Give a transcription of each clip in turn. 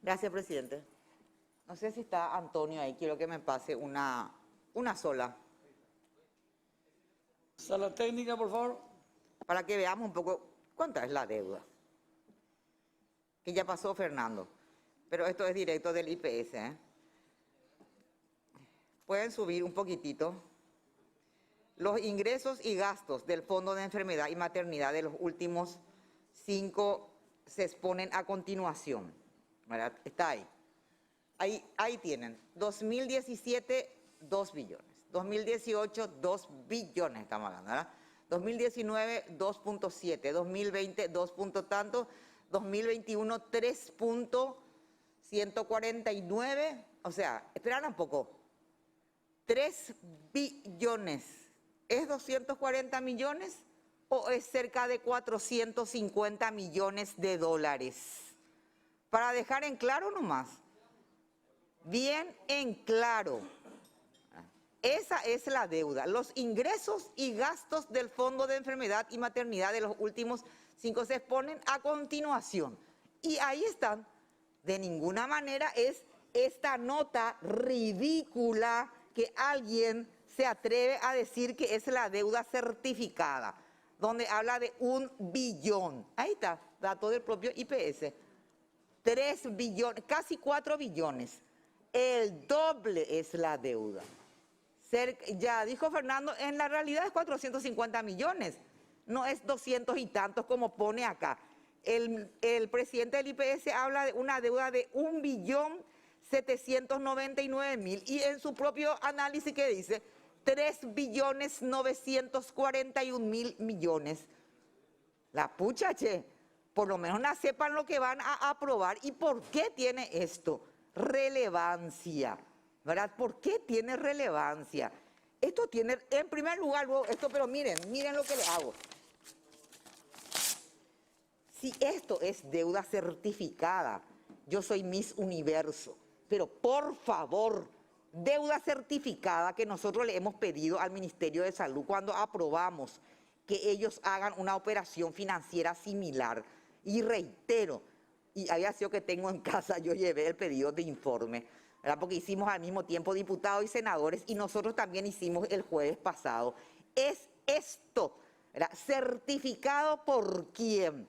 Gracias, presidente. No sé si está Antonio ahí, quiero que me pase una sola, Sala técnica, por favor. para que veamos un poco cuánta es la deuda. Que ya pasó Fernando, pero esto es directo del IPS, ¿eh? Pueden subir un poquitito. Los ingresos y gastos del Fondo de Enfermedad y Maternidad de los últimos 5 se exponen a continuación, ¿verdad? Está ahí. Ahí tienen, 2017, 2 billones, 2018, 2 billones estamos hablando, ¿verdad? 2019, 2.7, 2020, 2 punto tanto, 2021, 3.149, o sea, esperan un poco, 3 billones, ¿es 240 millones o es cerca de 450 millones de dólares? Para dejar en claro nomás. Bien en claro, esa es la deuda, los ingresos y gastos del Fondo de Enfermedad y Maternidad de los últimos 5 se exponen a continuación. Y ahí están, de ninguna manera es esta nota ridícula que alguien se atreve a decir que es la deuda certificada, donde habla de 1 billón. Ahí está, dato del propio IPS, 3 billones, casi 4 billones. El doble es la deuda. Ya dijo Fernando, en la realidad es 450 millones, no es 200 y tantos como pone acá. El presidente del IPS habla de una deuda de 1.799.000 y en su propio análisis que dice 3.941.000 millones. La pucha, che, por lo menos no sepan lo que van a aprobar y por qué tiene esto relevancia, ¿verdad? ¿Por qué tiene relevancia? Esto tiene, en primer lugar, esto, pero miren lo que le hago. Si esto es deuda certificada, yo soy Miss Universo, pero por favor, deuda certificada que nosotros le hemos pedido al Ministerio de Salud cuando aprobamos que ellos hagan una operación financiera similar. Y reitero, y había sido que tengo en casa, yo llevé el pedido de informe, ¿verdad? Porque hicimos al mismo tiempo diputados y senadores y nosotros también hicimos el jueves pasado. Es esto, ¿verdad? ¿Certificado por quién?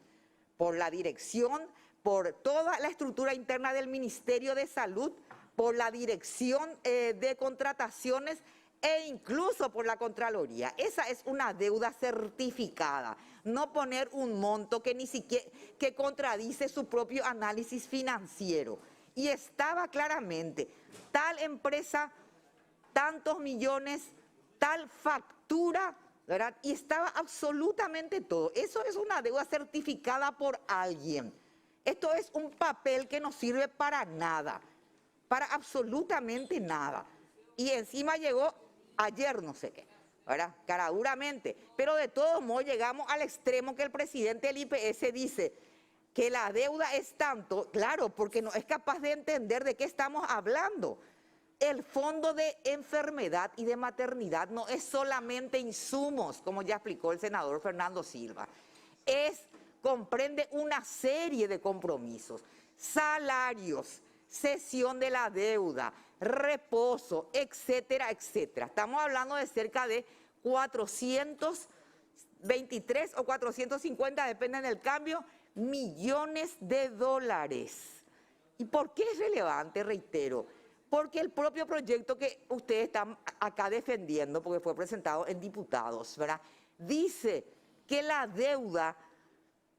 Por la dirección, por toda la estructura interna del Ministerio de Salud, por la dirección de contrataciones e incluso por la Contraloría. Esa es una deuda certificada, no poner un monto que ni siquiera que contradice su propio análisis financiero. Y estaba claramente, tal empresa, tantos millones, tal factura, ¿verdad? Y estaba absolutamente todo. Eso es una deuda certificada por alguien. Esto es un papel que no sirve para nada, para absolutamente nada. Y encima llegó ayer no sé qué, ¿verdad? Caraduramente. Pero de todos modos llegamos al extremo que el presidente del IPS dice que la deuda es tanto, claro, porque no es capaz de entender de qué estamos hablando. El Fondo de Enfermedad y de Maternidad no es solamente insumos, como ya explicó el senador Fernando Silva, comprende una serie de compromisos, salarios, cesión de la deuda, reposo, etcétera, etcétera. Estamos hablando de cerca de 423 o 450, depende del cambio, millones de dólares. ¿Y por qué es relevante? Reitero, porque el propio proyecto que ustedes están acá defendiendo, porque fue presentado en diputados, ¿verdad?, dice que la deuda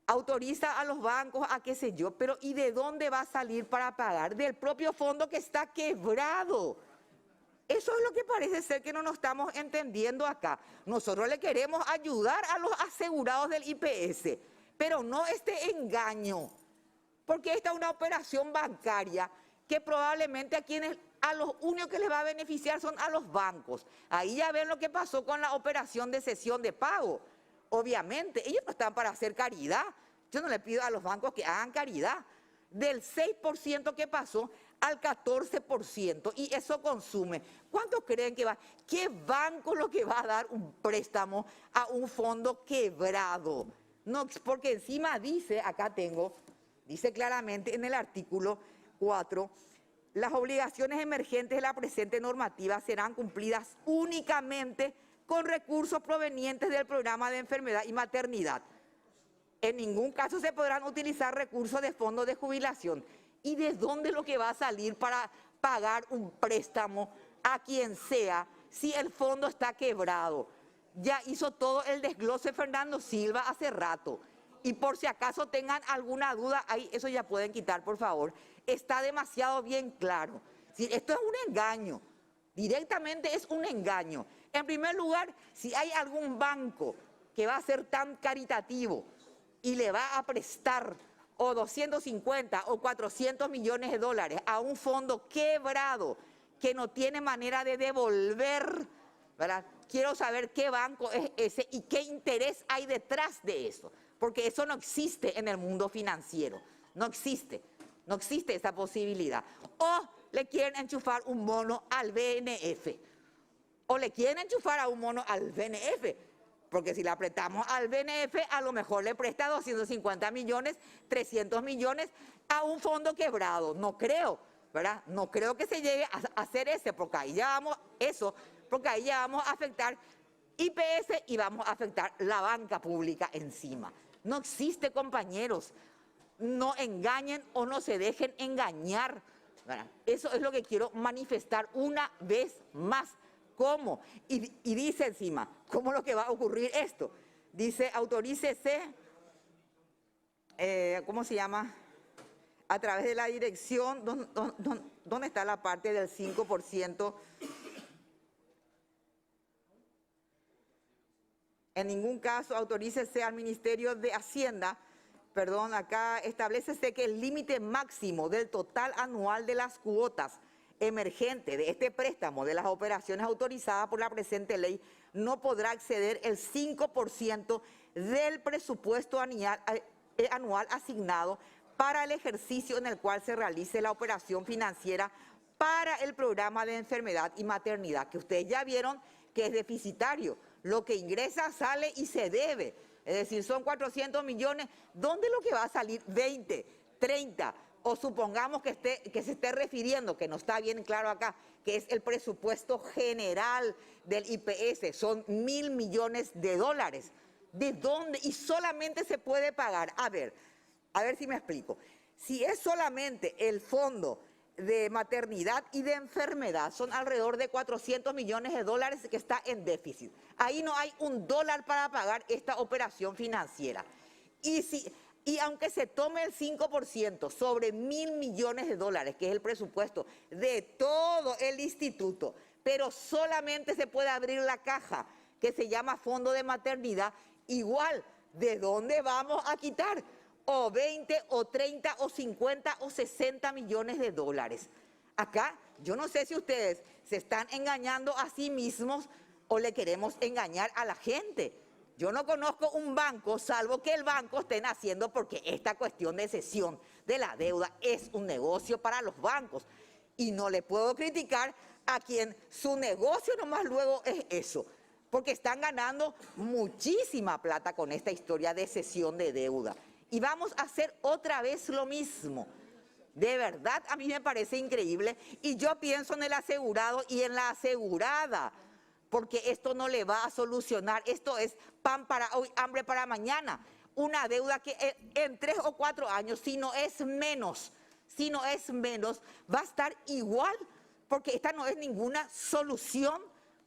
autoriza a los bancos a qué sé yo, pero ¿y de dónde va a salir para pagar? Del propio fondo que está quebrado. Eso es lo que parece ser que no nos estamos entendiendo acá. Nosotros le queremos ayudar a los asegurados del IPS, pero no este engaño, porque esta es una operación bancaria que probablemente a los únicos que les va a beneficiar son a los bancos. Ahí ya ven lo que pasó con la operación de cesión de pago. Obviamente, ellos no están para hacer caridad. Yo no le pido a los bancos que hagan caridad. Del 6% que pasó al 14%, y eso consume. ¿Cuánto creen que va? ¿Qué banco lo que va a dar un préstamo a un fondo quebrado? No, porque encima dice, acá tengo, dice claramente en el artículo, 4, las obligaciones emergentes de la presente normativa serán cumplidas únicamente con recursos provenientes del programa de enfermedad y maternidad. En ningún caso se podrán utilizar recursos de fondos de jubilación. ¿Y de dónde es lo que va a salir para pagar un préstamo a quien sea si el fondo está quebrado? Ya hizo todo el desglose Fernando Silva hace rato. Y por si acaso tengan alguna duda, ahí eso ya pueden quitar, por favor. Está demasiado bien claro. Si esto es un engaño, directamente es un engaño. En primer lugar, si hay algún banco que va a ser tan caritativo y le va a prestar o 250 o 400 millones de dólares a un fondo quebrado que no tiene manera de devolver, ¿verdad? Quiero saber qué banco es ese y qué interés hay detrás de eso, porque eso no existe en el mundo financiero, no existe esa posibilidad. O le quieren enchufar un mono al BNF, o le quieren enchufar a un mono al BNF, porque si le apretamos al BNF, a lo mejor le presta 250 millones, 300 millones a un fondo quebrado. No creo, ¿verdad? No creo que se llegue a hacer porque ahí ya vamos, porque ahí ya vamos a afectar IPS y vamos a afectar la banca pública encima. No existe, compañeros. No engañen o no se dejen engañar, ¿verdad? Eso es lo que quiero manifestar una vez más. ¿Cómo? Y dice encima, ¿cómo es lo que va a ocurrir esto? Dice, autorícese, ¿cómo se llama? A través de la dirección, ¿dónde está la parte del 5%? En ningún caso autorícese al Ministerio de Hacienda, perdón, acá establécese que el límite máximo del total anual de las cuotas emergente de este préstamo de las operaciones autorizadas por la presente ley no podrá exceder el 5% del presupuesto anual asignado para el ejercicio en el cual se realice la operación financiera para el programa de enfermedad y maternidad, que ustedes ya vieron que es deficitario. Lo que ingresa sale y se debe. Es decir, son 400 millones. ¿Dónde es lo que va a salir? 20, 30. O supongamos que se esté refiriendo, que no está bien claro acá, que es el presupuesto general del IPS, son 1.000 millones de dólares. ¿De dónde? Y solamente se puede pagar. A ver si me explico. Si es solamente el fondo de maternidad y de enfermedad, son alrededor de 400 millones de dólares que está en déficit. Ahí no hay un dólar para pagar esta operación financiera. Y aunque se tome el 5% sobre 1.000 millones de dólares, que es el presupuesto de todo el instituto, pero solamente se puede abrir la caja que se llama fondo de maternidad, igual, ¿de dónde vamos a quitar? O 20, o 30, o 50, o 60 millones de dólares. Acá, yo no sé si ustedes se están engañando a sí mismos o le queremos engañar a la gente. Yo no conozco un banco, salvo que el banco estén haciendo, porque esta cuestión de cesión de la deuda es un negocio para los bancos. Y no le puedo criticar a quien su negocio nomás luego es eso, porque están ganando muchísima plata con esta historia de cesión de deuda. Y vamos a hacer otra vez lo mismo. De verdad, a mí me parece increíble. Y yo pienso en el asegurado y en la asegurada, porque esto no le va a solucionar. Esto es pan para hoy, hambre para mañana. Una deuda que en 3 o 4 años, si no es menos, va a estar igual, porque esta no es ninguna solución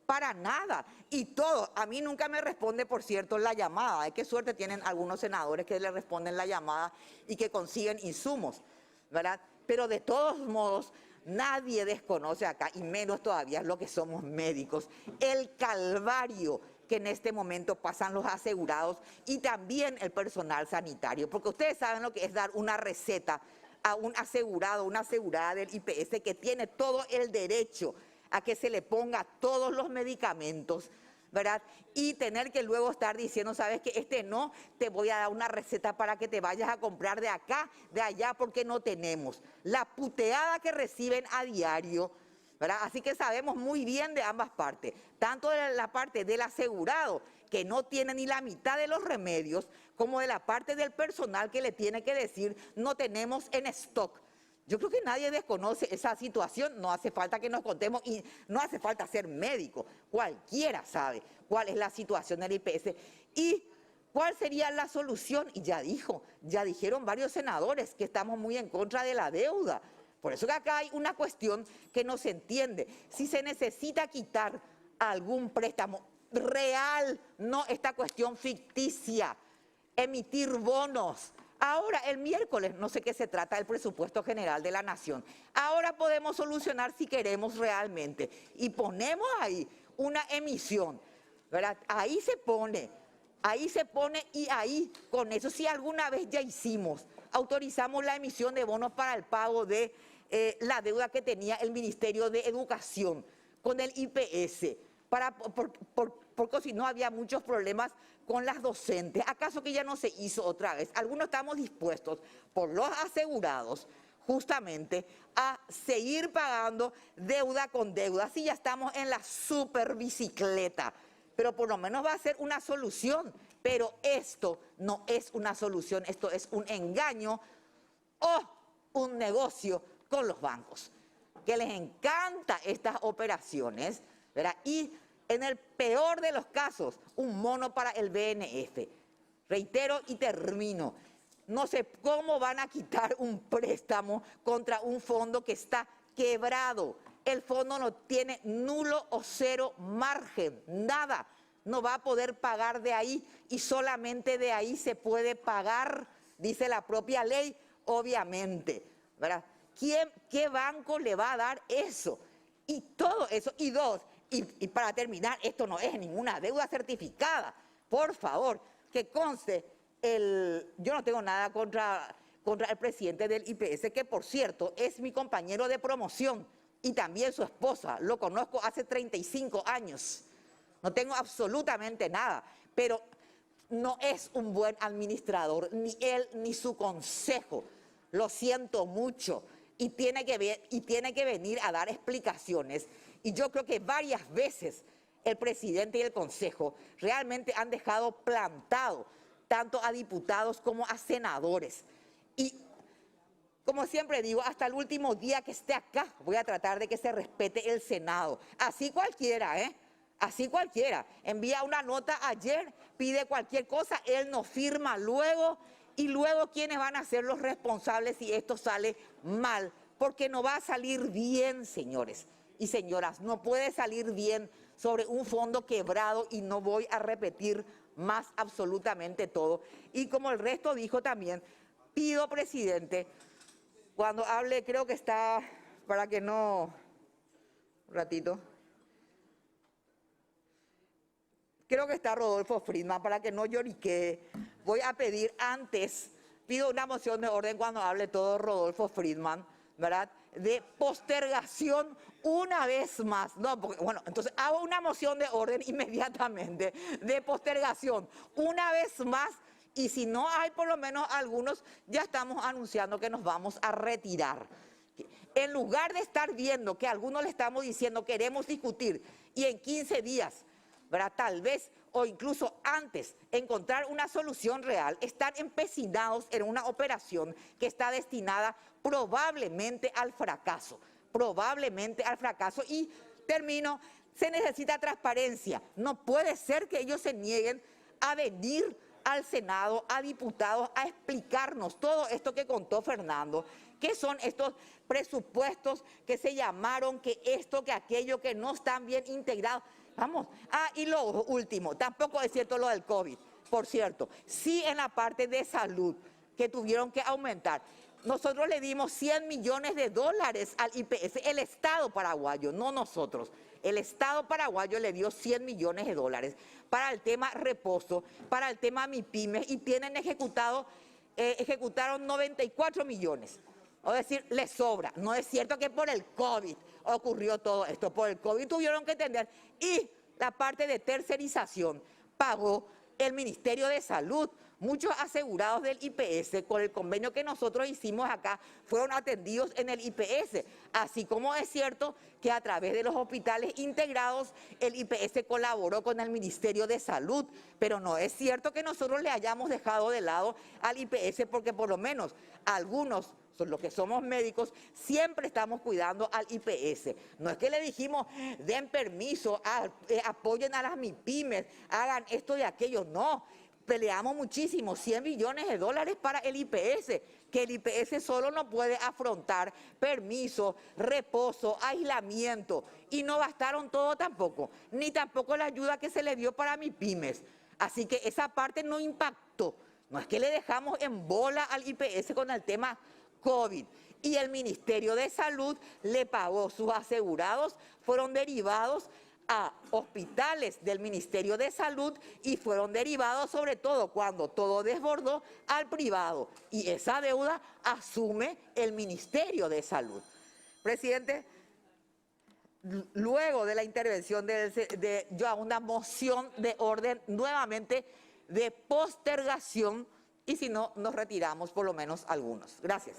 para nada. Y todo, a mí nunca me responde, por cierto, la llamada. Qué suerte tienen algunos senadores que le responden la llamada y que consiguen insumos, ¿verdad? Pero de todos modos, nadie desconoce acá, y menos todavía lo que somos médicos, el calvario que en este momento pasan los asegurados y también el personal sanitario. Porque ustedes saben lo que es dar una receta a un asegurado, una asegurada del IPS que tiene todo el derecho a que se le ponga todos los medicamentos, ¿verdad? Y tener que luego estar diciendo, ¿sabes qué? No, te voy a dar una receta para que te vayas a comprar de acá, de allá, porque no tenemos. La puteada que reciben a diario, ¿verdad? Así que sabemos muy bien de ambas partes, tanto de la parte del asegurado, que no tiene ni la mitad de los remedios, como de la parte del personal que le tiene que decir, no tenemos en stock. Yo creo que nadie desconoce esa situación, no hace falta que nos contemos y no hace falta ser médico, cualquiera sabe cuál es la situación del IPS y cuál sería la solución. Y ya dijeron varios senadores que estamos muy en contra de la deuda. Por eso que acá hay una cuestión que no se entiende. Si se necesita quitar algún préstamo real, no esta cuestión ficticia, emitir bonos. Ahora, el miércoles, no sé qué se trata, el presupuesto general de la Nación. Ahora podemos solucionar si queremos realmente. Y ponemos ahí una emisión, ¿verdad? Ahí se pone y ahí con eso, si alguna vez ya autorizamos la emisión de bonos para el pago de la deuda que tenía el Ministerio de Educación con el IPS, porque si no había muchos problemas con las docentes. ¿Acaso que ya no se hizo otra vez? Algunos estamos dispuestos por los asegurados justamente a seguir pagando deuda con deuda. Así ya estamos en la super bicicleta, pero por lo menos va a ser una solución. Pero esto no es una solución, esto es un engaño o un negocio con los bancos, que les encanta estas operaciones, ¿verdad? Y en el peor de los casos, un mono para el BNF. Reitero y termino, no sé cómo van a quitar un préstamo contra un fondo que está quebrado. El fondo no tiene nulo o cero margen, nada. No va a poder pagar de ahí y solamente de ahí se puede pagar, dice la propia ley, obviamente, ¿verdad? ¿Qué banco le va a dar eso? Y todo eso, y para terminar, esto no es ninguna deuda certificada, por favor, que conste, yo no tengo nada contra el presidente del IPS, que por cierto es mi compañero de promoción y también su esposa, lo conozco hace 35 años. No tengo absolutamente nada, pero no es un buen administrador, ni él ni su consejo. Lo siento mucho y tiene que venir a dar explicaciones. Y yo creo que varias veces el presidente y el consejo realmente han dejado plantado tanto a diputados como a senadores. Y como siempre digo, hasta el último día que esté acá voy a tratar de que se respete el Senado. Así cualquiera, Así cualquiera, envía una nota ayer, pide cualquier cosa, él no firma luego y luego quiénes van a ser los responsables si esto sale mal, porque no va a salir bien, señores y señoras, no puede salir bien sobre un fondo quebrado y no voy a repetir más absolutamente todo. Y como el resto dijo también, pido, presidente, cuando hable, creo que está, para que no, un ratito. Creo que está Rodolfo Friedman, para que no lloriquee. Voy a pedir antes, pido una moción de orden cuando hable todo Rodolfo Friedman, ¿verdad? De postergación una vez más. No, porque, bueno, entonces hago una moción de orden inmediatamente, de postergación una vez más. Y si no hay por lo menos algunos, ya estamos anunciando que nos vamos a retirar. En lugar de estar viendo que a algunos le estamos diciendo queremos discutir y en 15 días, ¿verdad? Tal vez o incluso antes encontrar una solución real, están empecinados en una operación que está destinada probablemente al fracaso y termino, se necesita transparencia. No puede ser que ellos se nieguen a venir al Senado, a diputados, a explicarnos todo esto que contó Fernando, qué son estos presupuestos que se llamaron, que esto, que aquello, que no están bien integrados. Vamos, y lo último, tampoco es cierto lo del COVID, por cierto, sí en la parte de salud que tuvieron que aumentar. Nosotros le dimos 100 millones de dólares al IPS, el Estado paraguayo, no nosotros. El Estado paraguayo le dio 100 millones de dólares para el tema reposo, para el tema MIPYMES y ejecutaron 94 millones. Es decir, les sobra. No es cierto que por el COVID ocurrió todo esto. Por el COVID tuvieron que atender. Y la parte de tercerización pagó el Ministerio de Salud. Muchos asegurados del IPS, con el convenio que nosotros hicimos acá, fueron atendidos en el IPS. Así como es cierto que a través de los hospitales integrados, el IPS colaboró con el Ministerio de Salud. Pero no es cierto que nosotros le hayamos dejado de lado al IPS, porque por lo menos algunos los que somos médicos, siempre estamos cuidando al IPS. No es que le dijimos, den permiso, apoyen a las MIPYMES, hagan esto y aquello, no. Peleamos muchísimo, 100 billones de dólares para el IPS, que el IPS solo no puede afrontar permiso, reposo, aislamiento, y no bastaron todo tampoco, ni tampoco la ayuda que se le dio para MIPYMES. Así que esa parte no impactó. No es que le dejamos en bola al IPS con el tema COVID. Y el Ministerio de Salud le pagó, sus asegurados fueron derivados a hospitales del Ministerio de Salud y fueron derivados sobre todo cuando todo desbordó al privado. Y esa deuda asume el Ministerio de Salud. Presidente, luego de la intervención yo hago una moción de orden nuevamente de postergación y si no, nos retiramos por lo menos algunos. Gracias.